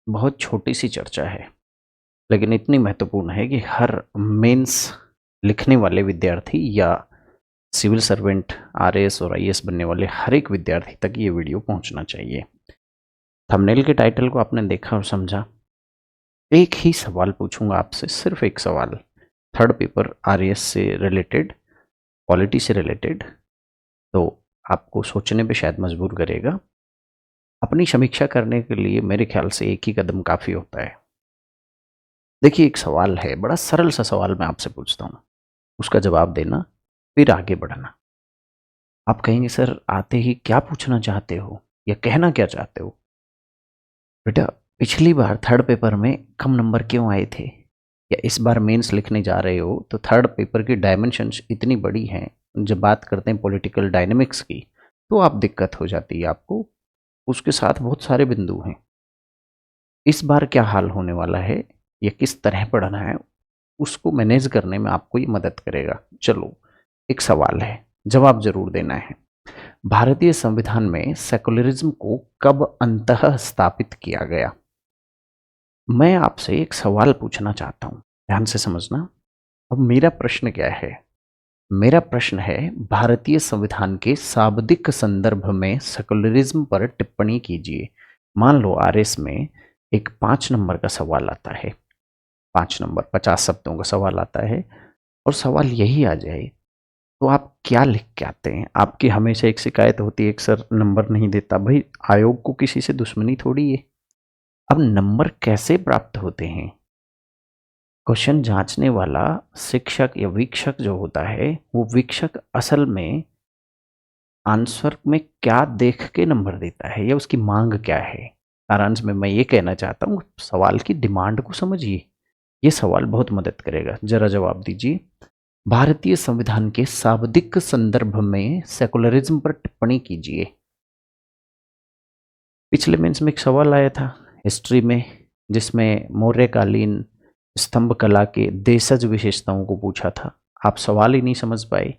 बहुत छोटी सी चर्चा है, लेकिन इतनी महत्वपूर्ण है कि हर मेंस लिखने वाले विद्यार्थी या सिविल सर्वेंट, आरएएस और आईएएस बनने वाले हर एक विद्यार्थी तक ये वीडियो पहुंचना चाहिए। थंबनेल के टाइटल को आपने देखा और समझा। एक ही सवाल पूछूंगा आपसे, सिर्फ एक सवाल, थर्ड पेपर आरएएस से रिलेटेड, पॉलिटी से रिलेटेड, तो आपको सोचने पे शायद मजबूर करेगा। अपनी समीक्षा करने के लिए मेरे ख्याल से एक ही कदम काफ़ी होता है। देखिए, एक सवाल है, बड़ा सरल सा सवाल मैं आपसे पूछता हूँ, उसका जवाब देना, फिर आगे बढ़ना। आप कहेंगे सर आते ही क्या पूछना चाहते हो या कहना क्या चाहते हो? बेटा, पिछली बार थर्ड पेपर में कम नंबर क्यों आए थे, या इस बार मेंस लिखने जा रहे हो तो थर्ड पेपर की डायमेंशंस इतनी बड़ी हैं। जब बात करते हैं पॉलिटिकल डायनेमिक्स की, तो आप दिक्कत हो जाती है आपको, उसके साथ बहुत सारे बिंदु हैं। इस बार क्या हाल होने वाला है या किस तरह पढ़ना है, उसको मैनेज करने में आपको ये मदद करेगा। चलो, एक सवाल है, जवाब जरूर देना है। भारतीय संविधान में सेकुलरिज्म को कब अंततः स्थापित किया गया? मैं आपसे एक सवाल पूछना चाहता हूं, ध्यान से समझना। अब मेरा प्रश्न क्या है? मेरा प्रश्न है, भारतीय संविधान के शाब्दिक संदर्भ में सेकुलरिज्म पर टिप्पणी कीजिए। मान लो आरएस में एक 5 नंबर का सवाल आता है, 5 नंबर 50 शब्दों का सवाल आता है, और सवाल यही आ जाए, तो आप क्या लिख के आते हैं? आपकी हमेशा एक शिकायत होती है, एक सर नंबर नहीं देता। भाई, आयोग को किसी से दुश्मनी थोड़ी है। अब नंबर कैसे प्राप्त होते हैं? क्वेश्चन जांचने वाला शिक्षक या वीक्षक जो होता है, वो वीक्षक असल में आंसर में क्या देख के नंबर देता है, या उसकी मांग क्या है? सारांश में मैं ये कहना चाहता हूँ, सवाल की डिमांड को समझिए। ये सवाल बहुत मदद करेगा। जरा जवाब दीजिए। भारतीय संविधान के शाब्दिक संदर्भ में सेकुलरिज्म पर टिप्पणी कीजिए। पिछले मेंस में एक सवाल आया था हिस्ट्री में, जिसमें मौर्यकालीन स्तंभ कला के देशज विशेषताओं को पूछा था। आप सवाल ही नहीं समझ पाए,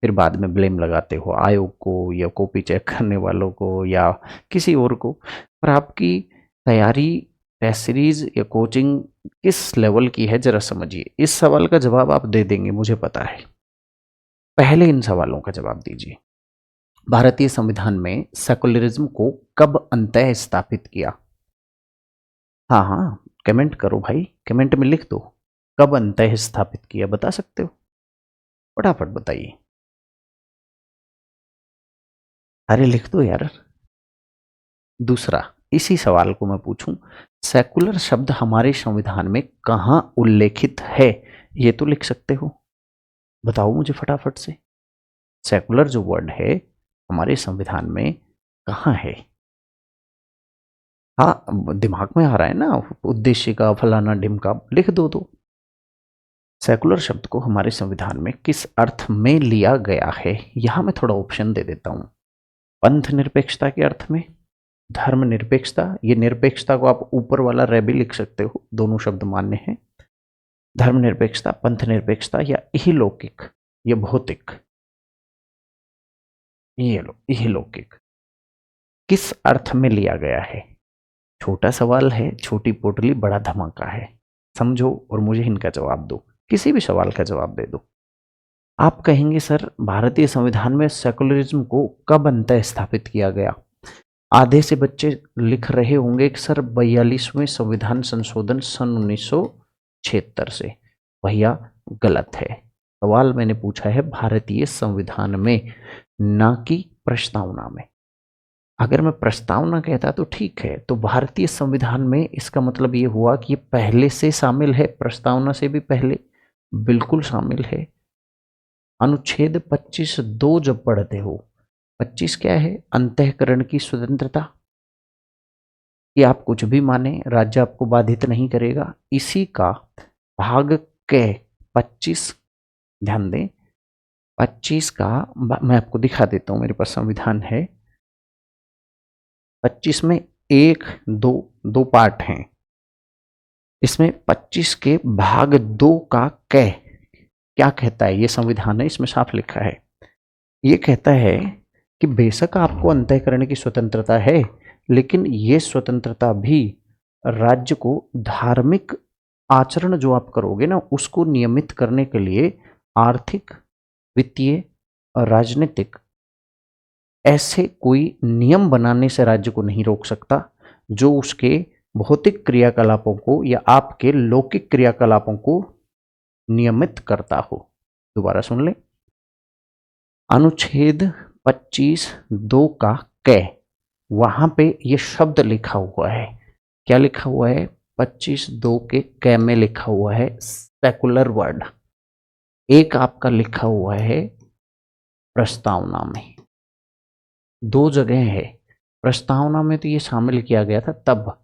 फिर बाद में ब्लेम लगाते हो आयोग को या कॉपी चेक करने वालों को या किसी और को। पर आपकी तैयारी, टेस्ट सीरीज या कोचिंग किस लेवल की है, जरा समझिए। इस सवाल का जवाब आप दे देंगे, मुझे पता है। पहले इन सवालों का जवाब दीजिए। भारतीय संविधान में सेकुलरिज्म को कब अंततः स्थापित किया? हाँ हाँ, कमेंट करो भाई, कमेंट में लिख दो, कब अंततः स्थापित किया, बता सकते हो? फटाफट बताइए। अरे लिख दो यार। दूसरा, इसी सवाल को मैं पूछूं, सेकुलर शब्द हमारे संविधान में कहाँ उल्लेखित है, ये तो लिख सकते हो। बताओ मुझे फटाफट से, सेकुलर जो वर्ड है हमारे संविधान में कहाँ है? हाँ, दिमाग में आ रहा है ना, उद्देश्य का फलाना ढिमका, लिख दो। तो सेकुलर शब्द को हमारे संविधान में किस अर्थ में लिया गया है, यहां मैं थोड़ा ऑप्शन दे देता हूं। पंथ निरपेक्षता के अर्थ में, धर्म निरपेक्षता, ये निरपेक्षता को आप ऊपर वाला रे भी लिख सकते हो, दोनों शब्द मान्य हैं। धर्म निरपेक्षता, पंथ निरपेक्षता, या इहलौकिक, ये भौतिक, ये लो इहलौकिक, किस अर्थ में लिया गया है? छोटा सवाल है, छोटी पोटली बड़ा धमाका है। समझो और मुझे इनका जवाब दो, किसी भी सवाल का जवाब दे दो। आप कहेंगे सर भारतीय संविधान में सेकुलरिज्म को कब अंततः स्थापित किया गया? आधे से बच्चे लिख रहे होंगे कि सर 42वें संविधान संशोधन सन 1976 से। भैया गलत है। सवाल मैंने पूछा है भारतीय संविधान में, ना कि प्रस्तावना में। अगर मैं प्रस्तावना कहता तो ठीक है, तो भारतीय संविधान में इसका मतलब ये हुआ कि ये पहले से शामिल है, प्रस्तावना से भी पहले बिल्कुल शामिल है। अनुच्छेद 25(2) जब पढ़ते हो, 25 क्या है? अंतःकरण की स्वतंत्रता, कि आप कुछ भी माने, राज्य आपको बाधित नहीं करेगा। इसी का भाग के 25, ध्यान दें, 25 का मैं आपको दिखा देता हूं, मेरे पास संविधान है। 25 में एक दो पार्ट हैं। इसमें 25 के भाग 2 का क्या कहता है? ये संविधान है, इसमें साफ लिखा है। ये कहता है कि बेशक आपको अंतःकरण की स्वतंत्रता है, लेकिन ये स्वतंत्रता भी राज्य को धार्मिक आचरण जो आप करोगे ना उसको नियमित करने के लिए आर्थिक, वित्तीय और राजनीतिक ऐसे कोई नियम बनाने से राज्य को नहीं रोक सकता जो उसके भौतिक क्रियाकलापों को या आपके लौकिक क्रियाकलापों को नियमित करता हो। दोबारा सुन ले, अनुच्छेद 25(2) का कै, वहां पे ये शब्द लिखा हुआ है। क्या लिखा हुआ है? 25(2) के कै में लिखा हुआ है सेकुलर वर्ड। एक आपका लिखा हुआ है प्रस्तावना में, दो जगह है। प्रस्तावना में तो ये शामिल किया गया था तब,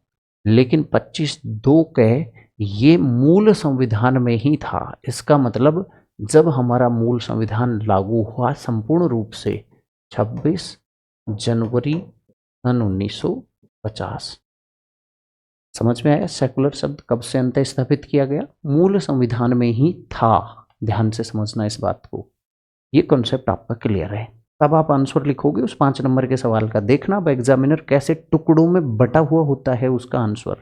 लेकिन 25(2) कै ये मूल संविधान में ही था। इसका मतलब जब हमारा मूल संविधान लागू हुआ संपूर्ण रूप से 26 जनवरी सन 1950। समझ में आया सेकुलर शब्द कब से अंत स्थापित किया गया? मूल संविधान में ही था। ध्यान से समझना इस बात को, ये कॉन्सेप्ट आपका क्लियर है। तब आप आंसर लिखोगे उस 5 नंबर के सवाल का। देखना अब एग्जामिनर कैसे टुकड़ों में बटा हुआ होता है उसका आंसर।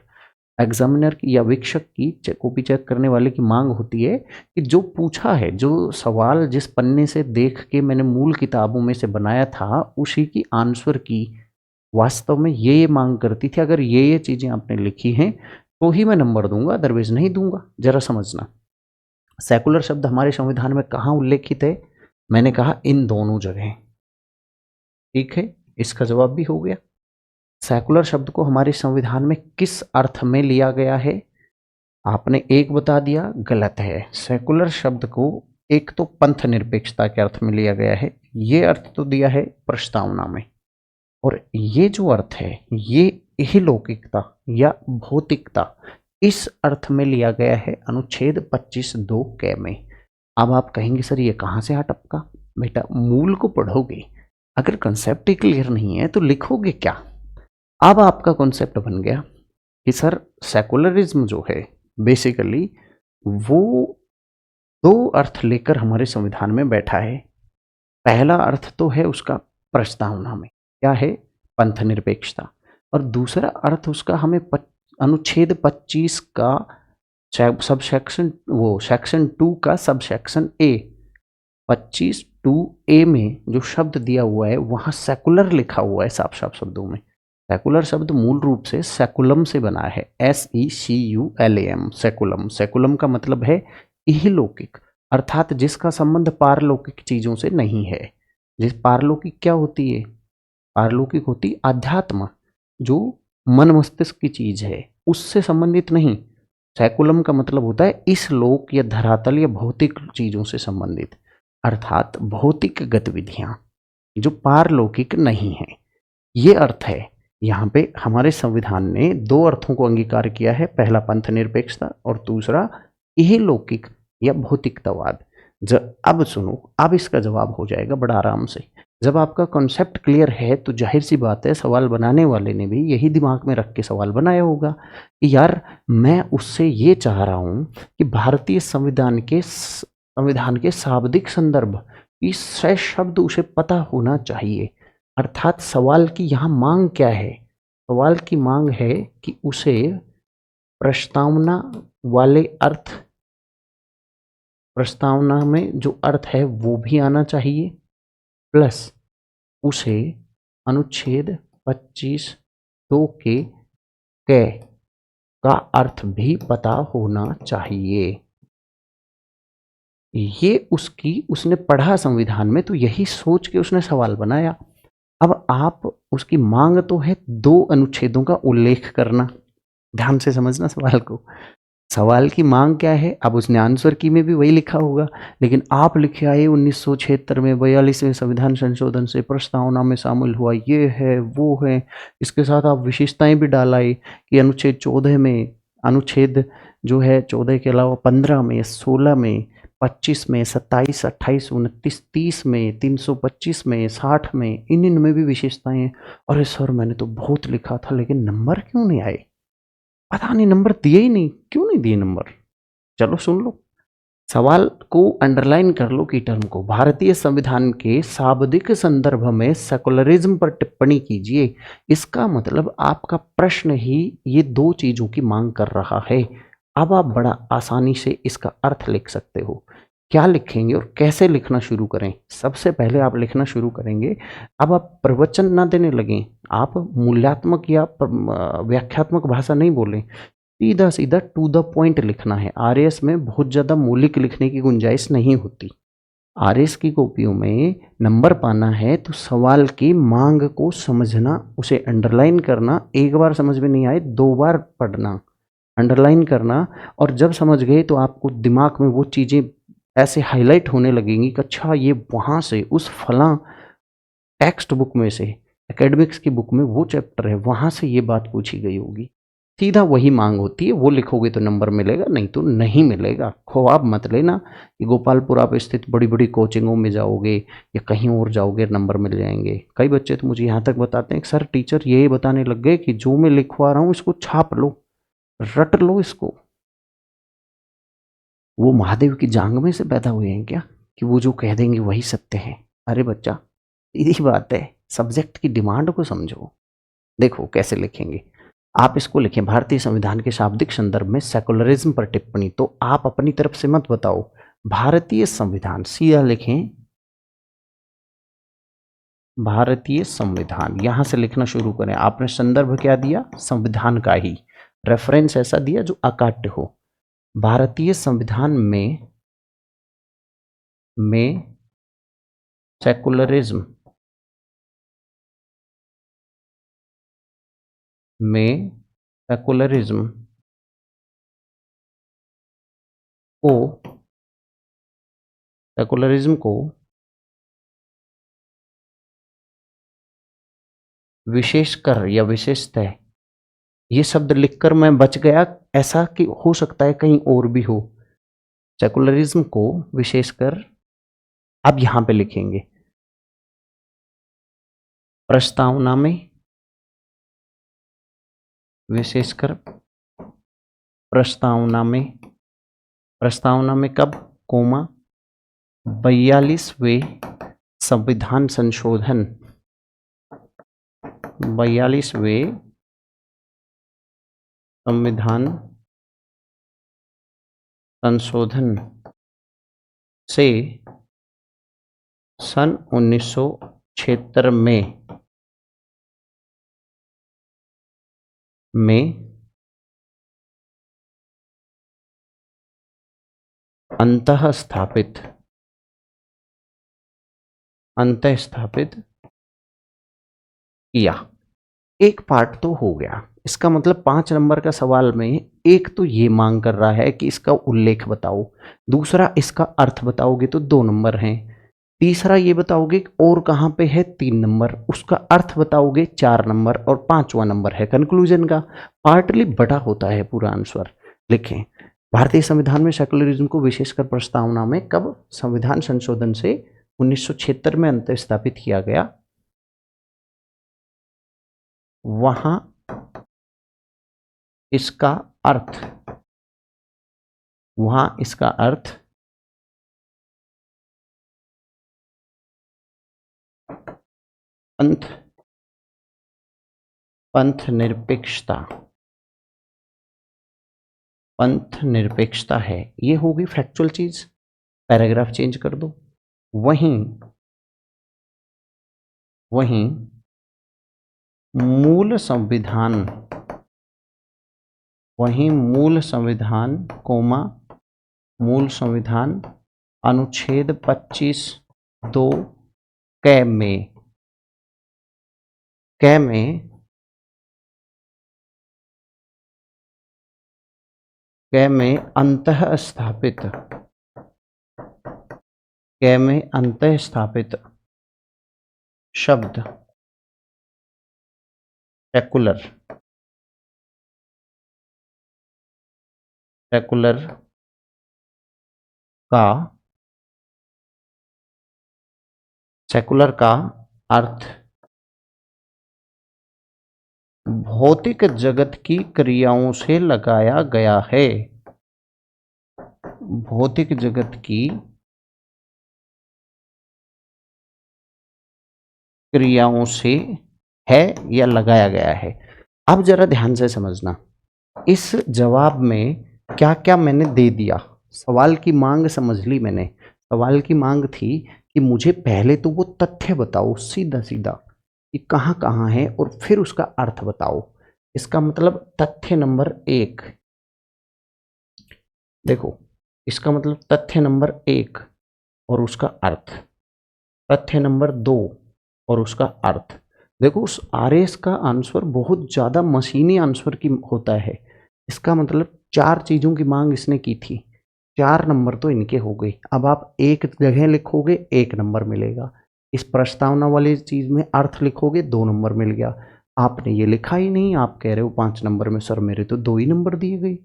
एग्जामिनर की या वीक्षक की, कॉपी चेक करने वाले की मांग होती है कि जो पूछा है, जो सवाल जिस पन्ने से देख के मैंने मूल किताबों में से बनाया था उसी की आंसर की वास्तव में ये मांग करती थी। अगर ये चीजें आपने लिखी हैं तो ही मैं नंबर दूंगा, अदरवाइज नहीं दूंगा। जरा समझना, सेकुलर शब्द हमारे संविधान में कहाँ उल्लेखित है? मैंने कहा इन दोनों जगह। ठीक है, इसका जवाब भी हो गया। सेकुलर शब्द को हमारे संविधान में किस अर्थ में लिया गया है? आपने एक बता दिया, गलत है। सेकुलर शब्द को एक तो पंथ निरपेक्षता के अर्थ में लिया गया है, ये अर्थ तो दिया है प्रस्तावना में, और ये जो अर्थ है ये इहलौकिकता या भौतिकता, इस अर्थ में लिया गया है अनुच्छेद 25(2) कै में। अब आप कहेंगे सर ये कहाँ से हटपका? बेटा मूल को पढ़ोगे, अगर कंसेप्ट ही क्लियर नहीं है तो लिखोगे क्या? अब आपका कॉन्सेप्ट बन गया कि सर सेकुलरिज्म जो है बेसिकली वो दो अर्थ लेकर हमारे संविधान में बैठा है। पहला अर्थ तो है उसका प्रस्तावना में, क्या है? पंथ निरपेक्षता। और दूसरा अर्थ उसका हमें अनुच्छेद 25 का सब सेक्शन, वो सेक्शन 2 का सब सेक्शन ए, 25(2)(a) में जो शब्द दिया हुआ है वहां सेकुलर लिखा हुआ है साफ साफ शब्दों में। सेकुलर शब्द मूल रूप से सेकुलम से बना है, SECULAM, सेकुलम। सेकुलम का मतलब है इहलौकिक, अर्थात जिसका संबंध पारलौकिक चीजों से नहीं है। जिस पारलौकिक क्या होती है? पारलौकिक होती अध्यात्म, जो मन मस्तिष्क की चीज है, उससे संबंधित नहीं। सेकुलम का मतलब होता है इस लोक या धरातल या भौतिक चीजों से संबंधित, अर्थात भौतिक गतिविधियां जो पारलौकिक नहीं है। ये अर्थ है। यहाँ पे हमारे संविधान ने दो अर्थों को अंगीकार किया है, पहला पंथ निरपेक्षता और दूसरा इहलौकिक या भौतिकतावाद। अब सुनो, अब इसका जवाब हो जाएगा बड़ा आराम से। जब आपका कॉन्सेप्ट क्लियर है तो जाहिर सी बात है सवाल बनाने वाले ने भी यही दिमाग में रख के सवाल बनाया होगा कि यार मैं उससे ये चाह रहा हूँ कि भारतीय संविधान के शाब्दिक संदर्भ की सह शब्द उसे पता होना चाहिए। अर्थात सवाल की यहाँ मांग क्या है? सवाल की मांग है कि उसे प्रस्तावना वाले अर्थ, प्रस्तावना में जो अर्थ है वो भी आना चाहिए, प्लस उसे अनुच्छेद 25(2) के कै का अर्थ भी पता होना चाहिए। ये उसने पढ़ा संविधान में, तो यही सोच के उसने सवाल बनाया। अब आप उसकी मांग तो है दो अनुच्छेदों का उल्लेख करना। ध्यान से समझना सवाल को। सवाल की मांग क्या है? अब उसने आंसर की में भी वही लिखा होगा, लेकिन आप लिखे आए 1976 में 42वें संविधान संशोधन से प्रस्तावना में शामिल हुआ ये है वो है। इसके साथ आप विशेषताएं भी डाल आए कि अनुच्छेद 14 में, अनुच्छेद जो है 14 के अलावा 15 में, 16 में, 25 में, 27, 28, 29, 30 में, 325 में, 60 में, इन में भी विशेषताएं हैं। अरे सर मैंने तो बहुत लिखा था लेकिन नंबर क्यों नहीं आए? पता नहीं, नंबर दिए ही नहीं। क्यों नहीं दिए नंबर? चलो सुन लो, सवाल को अंडरलाइन कर लो की टर्म को। भारतीय संविधान के शाब्दिक संदर्भ में सेकुलरिज्म पर टिप्पणी कीजिए। इसका मतलब आपका प्रश्न ही ये दो चीजों की मांग कर रहा है। अब आप बड़ा आसानी से इसका अर्थ लिख सकते हो। क्या लिखेंगे और कैसे लिखना शुरू करें? सबसे पहले आप लिखना शुरू करेंगे। अब आप प्रवचन ना देने लगें, आप मूल्यात्मक या व्याख्यात्मक भाषा नहीं बोलें, सीधा सीधा टू द पॉइंट लिखना है। आरएस में बहुत ज़्यादा मौलिक लिखने की गुंजाइश नहीं होती। आरएस की कॉपियों में नंबर पाना है तो सवाल की मांग को समझना, उसे अंडरलाइन करना, एक बार समझ में नहीं आए दो बार पढ़ना, अंडरलाइन करना, और जब समझ गए तो आपको दिमाग में वो चीज़ें ऐसे हाईलाइट होने लगेंगी कि अच्छा ये वहाँ से उस फलां टेक्स्ट बुक में से, एकेडमिक्स की बुक में वो चैप्टर है, वहाँ से ये बात पूछी गई होगी। सीधा वही मांग होती है। वो लिखोगे तो नंबर मिलेगा, नहीं तो नहीं मिलेगा। ख्वाब मत लेना कि गोपालपुर आप स्थित बड़ी बड़ी कोचिंगों में जाओगे या कहीं और जाओगे नंबर मिल जाएंगे। कई बच्चे तो मुझे यहाँ तक बताते हैं कि सर टीचर यही बताने लग गए कि जो मैं लिखवा रहा हूँ इसको छाप लो, रट लो इसको। वो महादेव की जांग में से पैदा हुए हैं क्या कि वो जो कह देंगे वही सत्य है? अरे बच्चा, सीधी बात है, सब्जेक्ट की डिमांड को समझो। देखो कैसे लिखेंगे। आप इसको लिखें, भारतीय संविधान के शाब्दिक संदर्भ में सेकुलरिज्म पर टिप्पणी। तो आप अपनी तरफ से मत बताओ, भारतीय संविधान सीधा लिखें, भारतीय संविधान यहां से लिखना शुरू करें। आपने संदर्भ क्या दिया? संविधान का ही रेफरेंस ऐसा दिया जो अकाट्य हो। भारतीय संविधान में सेकुलरिज्म में सेकुलरिज्म को सेकुलरिज्म को विशेषकर या विशेषतः, ये शब्द लिखकर मैं बच गया, ऐसा कि हो सकता है कहीं और भी हो। सेकुलरिज्म को विशेषकर, अब यहां पे लिखेंगे प्रस्तावना में, विशेषकर प्रस्तावना में कब, कोमा 42वें संविधान संशोधन, 42वें संविधान संशोधन से सन 1976 में अंतः स्थापित किया। एक पार्ट तो हो गया। इसका मतलब 5 नंबर का सवाल में एक तो ये मांग कर रहा है कि इसका उल्लेख बताओ, दूसरा इसका अर्थ बताओगे तो 2 नंबर हैं, तीसरा ये बताओगे और कहाँ पे है 3 नंबर, उसका अर्थ बताओगे 4 नंबर, और 5वां नंबर है कंक्लूजन का। पार्टली बटा होता है पूरा आंसर। लिखें, भारतीय संविधान में सेकुलरिज्म को विशेषकर प्रस्तावना में कब संविधान संशोधन से 1976 में अंत स्थापित किया गया, वहां इसका अर्थ, पंथ निरपेक्षता है। ये होगी फैक्चुअल चीज, पैराग्राफ चेंज कर दो। वहीं मूल संविधान कोमा मूल संविधान अनुच्छेद 25(2) कै में अंतः स्थापित शब्द सेकुलर का अर्थ भौतिक जगत की क्रियाओं से लगाया गया है। भौतिक जगत की क्रियाओं से है या लगाया गया है। अब जरा ध्यान से समझना, इस जवाब में क्या क्या मैंने दे दिया। सवाल की मांग समझ ली मैंने। सवाल की मांग थी कि मुझे पहले तो वो तथ्य बताओ सीधा सीधा कि कहाँ कहाँ है, और फिर उसका अर्थ बताओ। इसका मतलब तथ्य नंबर 1, देखो, इसका मतलब तथ्य नंबर 1 और उसका अर्थ, तथ्य नंबर 2 और उसका अर्थ। देखो, उस आरएस का आंसर बहुत ज़्यादा मशीनी आंसर की होता है। इसका मतलब 4 चीज़ों की मांग इसने की थी, 4 नंबर तो इनके हो गए। अब आप एक जगह लिखोगे 1 नंबर मिलेगा, इस प्रस्तावना वाली चीज़ में अर्थ लिखोगे 2 नंबर मिल गया। आपने ये लिखा ही नहीं, आप कह रहे हो 5 नंबर में। सर मेरे तो 2 ही नंबर दिए गए।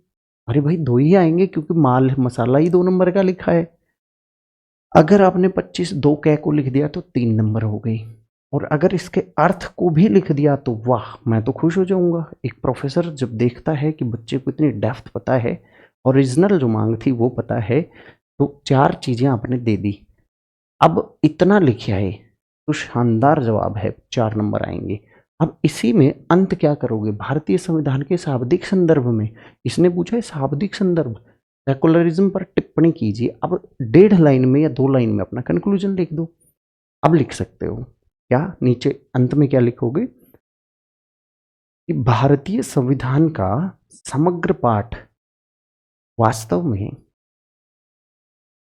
अरे भाई 2 ही आएंगे क्योंकि माल मसाला ही 2 नंबर का लिखा है। अगर आपने 25 2 कै को लिख दिया तो 3 नंबर हो गई, और अगर इसके अर्थ को भी लिख दिया तो वाह, मैं तो खुश हो जाऊंगा। एक प्रोफेसर जब देखता है कि बच्चे को इतनी डेप्थ पता है, ओरिजिनल जो मांग थी वो पता है, तो 4 चीजें आपने दे दी। अब इतना लिखे आए तो शानदार जवाब है, 4 नंबर आएंगे। अब इसी में अंत क्या करोगे, भारतीय संविधान के शाब्दिक संदर्भ में। इसने पूछा है शाब्दिक संदर्भ, सेकुलरिज्म पर टिप्पणी कीजिए। अब 1.5 लाइन में या 2 लाइन में अपना कंक्लूजन लिख दो। अब लिख सकते हो क्या, नीचे अंत में क्या लिखोगे कि भारतीय संविधान का समग्र पाठ वास्तव में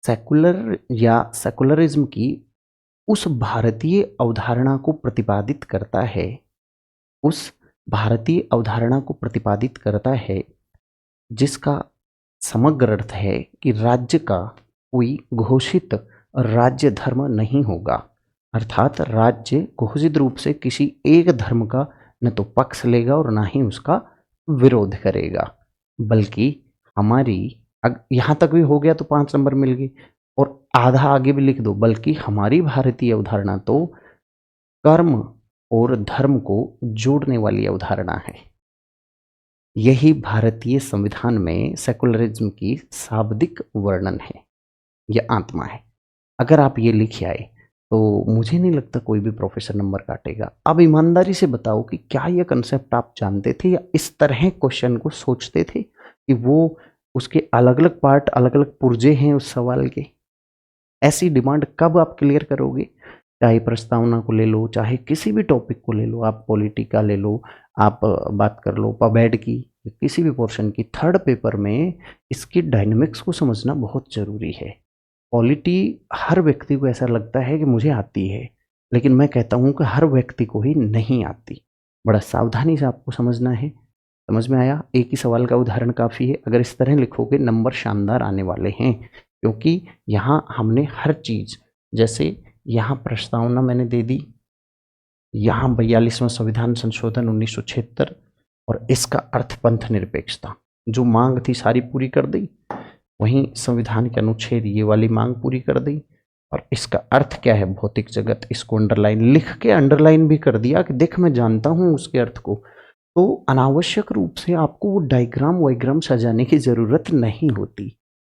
सेकुलर या सेकुलरिज्म की उस भारतीय अवधारणा को प्रतिपादित करता है, उस भारतीय अवधारणा को प्रतिपादित करता है जिसका समग्र अर्थ है कि राज्य का कोई घोषित राज्य धर्म नहीं होगा। अर्थात राज्य घोषित रूप से किसी एक धर्म का न तो पक्ष लेगा और ना ही उसका विरोध करेगा, बल्कि हमारी, यहाँ तक भी हो गया तो 5 नंबर मिल गई, और आधा आगे भी लिख दो, बल्कि हमारी भारतीय अवधारणा तो कर्म और धर्म को जोड़ने वाली अवधारणा है। यही भारतीय संविधान में सेकुलरिज्म की शाब्दिक वर्णन है, यह आत्मा है। अगर आप ये लिख आए तो मुझे नहीं लगता कोई भी प्रोफेसर नंबर काटेगा। अब ईमानदारी से बताओ कि क्या यह कंसेप्ट आप जानते थे, या इस तरह क्वेश्चन को सोचते थे कि वो उसके अलग अलग पार्ट, अलग अलग पुर्जे हैं उस सवाल के। ऐसी डिमांड कब आप क्लियर करोगे, चाहे प्रस्तावना को ले लो, चाहे किसी भी टॉपिक को ले लो, आप पॉलिटी का ले लो, आप बात कर लो पबैड की, किसी भी पोर्शन की, थर्ड पेपर में इसकी डायनेमिक्स को समझना बहुत ज़रूरी है। पॉलिटी हर व्यक्ति को ऐसा लगता है कि मुझे आती है, लेकिन मैं कहता हूँ कि हर व्यक्ति को ही नहीं आती। बड़ा सावधानी से आपको समझना है। समझ में आया? एक ही सवाल का उदाहरण काफ़ी है। अगर इस तरह लिखोगे नंबर शानदार आने वाले हैं, क्योंकि यहाँ हमने हर चीज़, जैसे यहाँ प्रस्तावना मैंने दे दी, यहाँ 42वां संविधान संशोधन 1976 और इसका अर्थ पंथ निरपेक्षता, जो मांग थी सारी पूरी कर दी। वहीं संविधान के अनुच्छेद ये वाली मांग पूरी कर दी, और इसका अर्थ क्या है भौतिक जगत, इसको अंडरलाइन लिख के अंडरलाइन भी कर दिया कि देख मैं जानता हूँ उसके अर्थ को। तो अनावश्यक रूप से आपको वो डायग्राम वाइग्राम सजाने की ज़रूरत नहीं होती।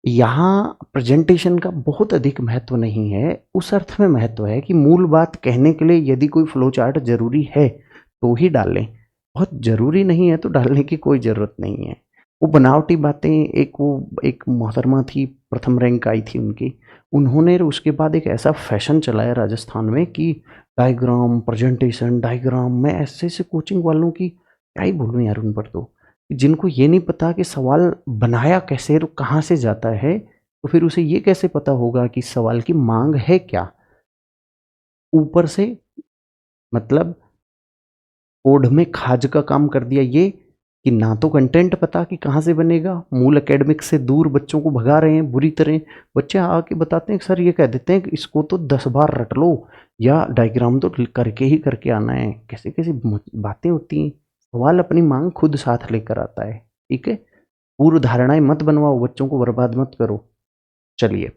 यहाँ प्रेजेंटेशन का बहुत अधिक महत्व नहीं है, उस अर्थ में महत्व है कि मूल बात कहने के लिए यदि कोई फ्लो चार्ट जरूरी है तो ही डालें, बहुत जरूरी नहीं है तो डालने की कोई ज़रूरत नहीं है। वो बनावटी बातें, एक मोहतरमा थी, प्रथम रैंक आई थी उनकी, उन्होंने उसके बाद एक ऐसा फैशन चलाया राजस्थान में कि डायग्राम प्रेजेंटेशन डायग्राम, मैं ऐसे ऐसे कोचिंग वालों की क्या ही बोलूँ यार उन पर, तो जिनको ये नहीं पता कि सवाल बनाया कैसे और कहाँ से जाता है, तो फिर उसे ये कैसे पता होगा कि सवाल की मांग है क्या। ऊपर से मतलब कोड में खाज का काम कर दिया ये कि ना तो कंटेंट पता कि कहाँ से बनेगा, मूल एकेडमिक से दूर बच्चों को भगा रहे हैं बुरी तरह। बच्चे आके बताते हैं सर, ये कह देते हैं कि इसको तो 10 बार रट लो या डायग्राम तो करके ही करके आना है। कैसे कैसे बातें होती हैं। सवाल अपनी मांग खुद साथ लेकर आता है। ठीक है, पूर्व धारणाएं मत बनवाओ, बच्चों को बर्बाद मत करो। चलिए,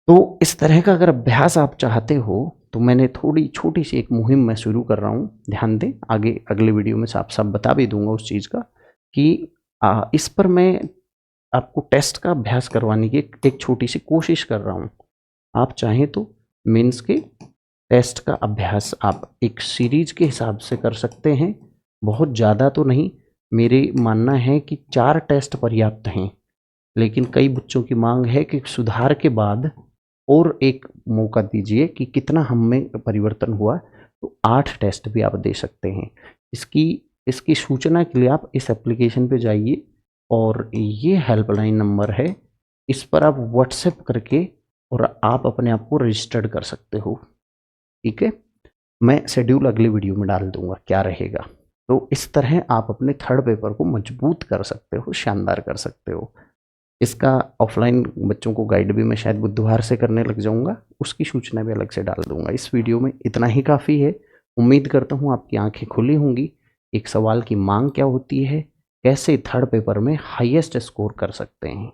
तो इस तरह का अगर अभ्यास आप चाहते हो तो मैंने थोड़ी छोटी सी एक मुहिम मैं शुरू कर रहा हूँ, ध्यान दें। आगे अगले वीडियो में साफ साफ बता भी दूंगा उस चीज़ का कि इस पर मैं आपको टेस्ट का अभ्यास करवाने की एक छोटी सी कोशिश कर रहा हूँ। आप चाहें तो मेंस के टेस्ट का अभ्यास आप एक सीरीज के हिसाब से कर सकते हैं, बहुत ज़्यादा तो नहीं। मेरे मानना है कि 4 टेस्ट पर्याप्त हैं, लेकिन कई बच्चों की मांग है कि सुधार के बाद और एक मौका दीजिए कि कितना हम में परिवर्तन हुआ, तो 8 टेस्ट भी आप दे सकते हैं। इसकी इसकी सूचना के लिए आप इस एप्लीकेशन पे जाइए और ये हेल्पलाइन नंबर है, इस पर आप व्हाट्सएप करके और आप अपने आप को रजिस्टर्ड कर सकते हो। ठीक है, मैं शेड्यूल अगले वीडियो में डाल दूंगा क्या रहेगा। तो इस तरह आप अपने थर्ड पेपर को मजबूत कर सकते हो, शानदार कर सकते हो। इसका ऑफलाइन बच्चों को गाइड भी मैं शायद बुधवार से करने लग जाऊंगा, उसकी सूचना भी अलग से डाल दूंगा। इस वीडियो में इतना ही काफ़ी है। उम्मीद करता हूँ आपकी आंखें खुली होंगी। एक सवाल की मांग क्या होती है, कैसे थर्ड पेपर में हाईएस्ट स्कोर कर सकते हैं।